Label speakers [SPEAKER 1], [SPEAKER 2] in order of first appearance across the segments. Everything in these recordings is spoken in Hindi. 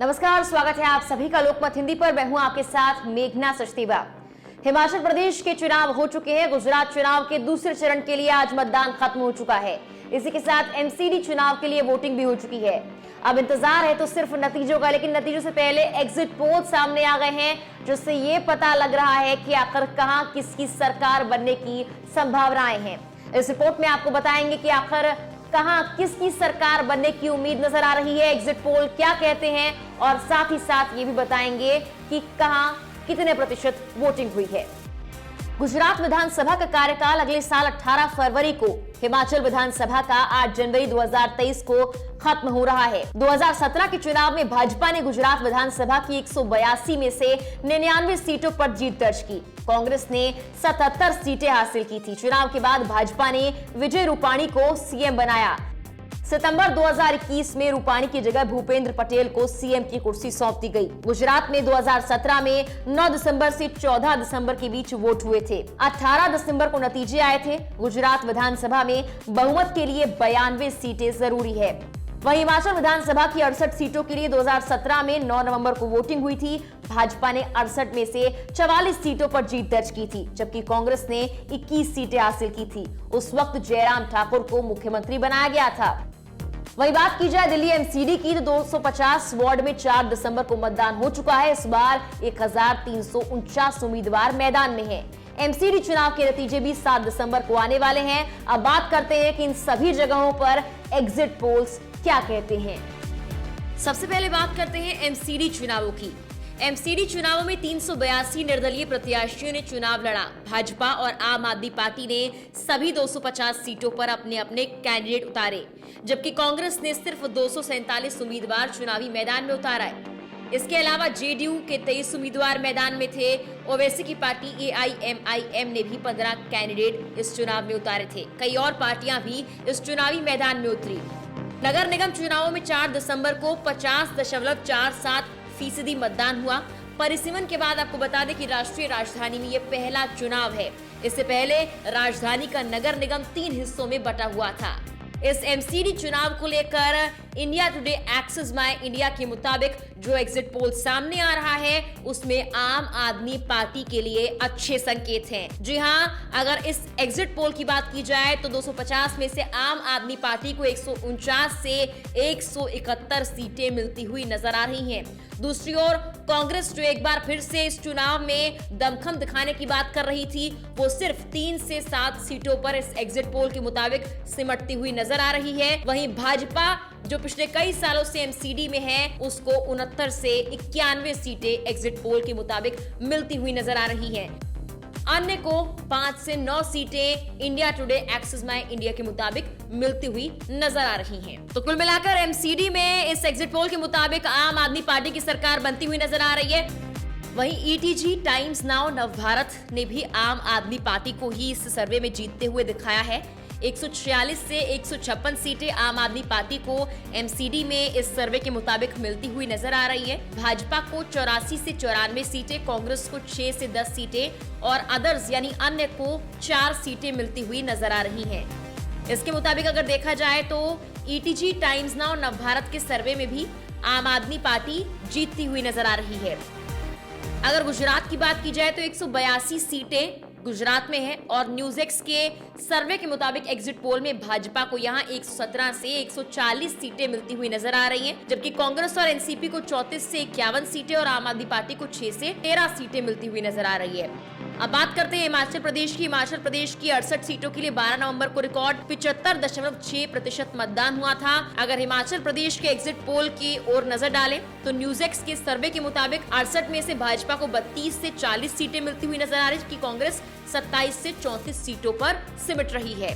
[SPEAKER 1] नमस्कार, स्वागत है आप सभी का लोकमत हिंदी पर। मैं हूं आपके साथ मेघना सचदेवा। हिमाचल प्रदेश के चुनाव हो चुके हैं। गुजरात चुनाव के दूसरे चरण के लिए आज मतदान खत्म हो चुका है। इसी के साथ एमसीडी चुनाव के लिए वोटिंग भी हो चुकी है। अब इंतजार है तो सिर्फ नतीजों का, लेकिन नतीजों से पहले एग्जिट पोल सामने आ गए हैं, जिससे ये पता लग रहा है कि आखिर कहां किसकी सरकार बनने की संभावनाएं हैं। इस रिपोर्ट में आपको बताएंगे कि आखिर कहां किसकी सरकार बनने की उम्मीद नजर आ रही है, एग्जिट पोल क्या कहते हैं, और साथ ही साथ ये भी बताएंगे कि कहां कितने प्रतिशत वोटिंग हुई है। गुजरात विधानसभा का कार्यकाल अगले साल 18 फरवरी को, हिमाचल विधानसभा का 8 जनवरी 2023 को खत्म हो रहा है। 2017 के चुनाव में भाजपा ने गुजरात विधानसभा की 182 में से 99 सीटों पर जीत दर्ज की। कांग्रेस ने 77 सीटें हासिल की थी। चुनाव के बाद भाजपा ने विजय रूपाणी को सीएम बनाया। सितंबर 2021 में रूपाणी की जगह भूपेंद्र पटेल को सीएम की कुर्सी सौंप दी गई। गुजरात में 2017 में 9 दिसंबर से 14 दिसंबर के बीच वोट हुए थे। 18 दिसंबर को नतीजे आए थे। गुजरात विधानसभा में बहुमत के लिए 92 सीटें जरूरी है। वहीं हिमाचल विधानसभा की 68 सीटों के लिए 2017 में 9 नवंबर को वोटिंग हुई थी। भाजपा ने 68 में से 44 सीटों पर जीत दर्ज की थी, जबकि कांग्रेस ने 21 सीटें हासिल की थी। उस वक्त जयराम ठाकुर को मुख्यमंत्री बनाया गया था। वही बात की जाए दिल्ली एमसीडी की, तो 250 वार्ड में 4 दिसंबर को मतदान हो चुका है। इस बार 1349 उम्मीदवार मैदान में हैं। एमसीडी चुनाव के नतीजे भी 7 दिसंबर को आने वाले हैं। अब बात करते हैं कि इन सभी जगहों पर एग्जिट पोल्स क्या कहते हैं। सबसे पहले बात करते हैं एमसीडी चुनावों की। एमसीडी चुनावों में 382 निर्दलीय प्रत्याशियों ने चुनाव लड़ा। भाजपा और आम आदमी पार्टी ने सभी 250 सीटों पर अपने अपने कैंडिडेट उतारे, जबकि कांग्रेस ने सिर्फ 247 उम्मीदवार चुनावी मैदान में उतारा है। इसके अलावा जेडीयू के 23 उम्मीदवार मैदान में थे। ओवैसी की पार्टी एआईएमआईएम ने भी 15 कैंडिडेट इस चुनाव में उतारे थे। कई और पार्टियां भी इस चुनावी मैदान में उतरी। नगर निगम चुनावों में 4 दिसंबर को 50.47% मतदान हुआ। परिसीमन के बाद आपको बता दें कि राष्ट्रीय राजधानी में ये पहला चुनाव है। इससे पहले राजधानी का नगर निगम 3 हिस्सों में बटा हुआ था। इस एमसीडी चुनाव को लेकर India Today Axis My India के मुताबिक जो एग्जिट पोल सामने आ रहा है, उसमें आम आदमी पार्टी के लिए अच्छे संकेत हैं। जी हां, अगर इस एग्जिट पोल की बात की जाए तो 250 में से आम आदमी पार्टी को 149 से 171 सीटें मिलती हुई नजर आ रही हैं। दूसरी ओर कांग्रेस, जो एक बार फिर से इस चुनाव में दमखम दिखाने की बात कर रही थी, वो सिर्फ 3 से 7 सीटों पर इस एग्जिट पोल के मुताबिक सिमटती हुई नजर आ रही है। वहीं भाजपा, जो पिछले कई सालों से एमसीडी में है, उसको 69 से 91 सीटें एग्जिट पोल के मुताबिक मिलती हुई नजर आ रही हैं। अन्य को 5 से 9 सीटें India Today Axis My India के मुताबिक मिलती हुई नजर आ रही हैं। तो कुल मिलाकर एमसीडी में इस एग्जिट पोल के मुताबिक आम आदमी पार्टी की सरकार बनती हुई नजर आ रही है। वहीं ईटीजी, टाइम्स नाउ, नवभारत ने भी आम आदमी पार्टी को ही इस सर्वे में जीतते हुए दिखाया है। 146 से 156 सीटें आम आदमी पार्टी को एमसीडी में इस सर्वे के मुताबिक मिलती हुई नजर आ रही है। भाजपा को 84 से 94 सीटें, कांग्रेस को 6 से 10 सीटें और अदर्स यानी अन्य को 4 सीटें मिलती हुई नजर आ रही हैं। इसके मुताबिक अगर देखा जाए तो ईटीजी, टाइम्स नाउ, नवभारत के सर्वे में भी आम आदमी पार्टी जीतती हुई नजर आ रही है। अगर गुजरात की बात की जाए तो 182 सीटें गुजरात में है और न्यूज़एक्स के सर्वे के मुताबिक एग्जिट पोल में भाजपा को यहां 117 से 140 सीटें मिलती हुई नजर आ रही हैं, जबकि कांग्रेस और एनसीपी को 34 से 51 सीटें और आम आदमी पार्टी को 6 से 13 सीटें मिलती हुई नजर आ रही है। अब बात करते हैं हिमाचल प्रदेश की। हिमाचल प्रदेश की 68 सीटों के लिए 12 नवंबर को रिकॉर्ड 75.6% मतदान हुआ था। अगर हिमाचल प्रदेश के एग्जिट पोल की ओर नजर डालें तो न्यूज़एक्स के सर्वे के मुताबिक 68 में से भाजपा को 32 से 40 सीटें मिलती हुई नजर आ रही है, जबकि कांग्रेस 27 से 34 सीटों पर सिमट रही है।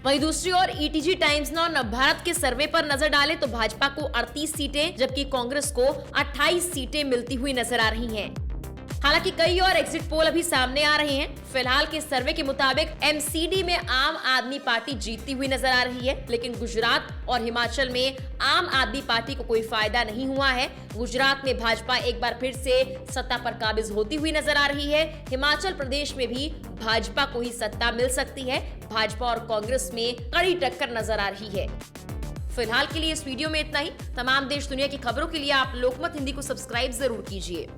[SPEAKER 1] वहीं दूसरी ओर ईटीजी, टाइम्स नाउ, नवभारत के सर्वे पर नजर डालें तो भाजपा को 38 सीटें जबकि कांग्रेस को 28 सीटें मिलती हुई नजर आ रही हैं। हालांकि कई और एग्जिट पोल अभी सामने आ रहे हैं। फिलहाल के सर्वे के मुताबिक एमसीडी में आम आदमी पार्टी जीतती हुई नजर आ रही है, लेकिन गुजरात और हिमाचल में आम आदमी पार्टी को कोई फायदा नहीं हुआ है। गुजरात में भाजपा एक बार फिर से सत्ता पर काबिज होती हुई नजर आ रही है। हिमाचल प्रदेश में भी भाजपा को ही सत्ता मिल सकती है। भाजपा और कांग्रेस में कड़ी टक्कर नजर आ रही है। फिलहाल के लिए इस वीडियो में इतना ही। तमाम देश दुनिया की खबरों के लिए आप लोकमत हिंदी को सब्सक्राइब जरूर कीजिए।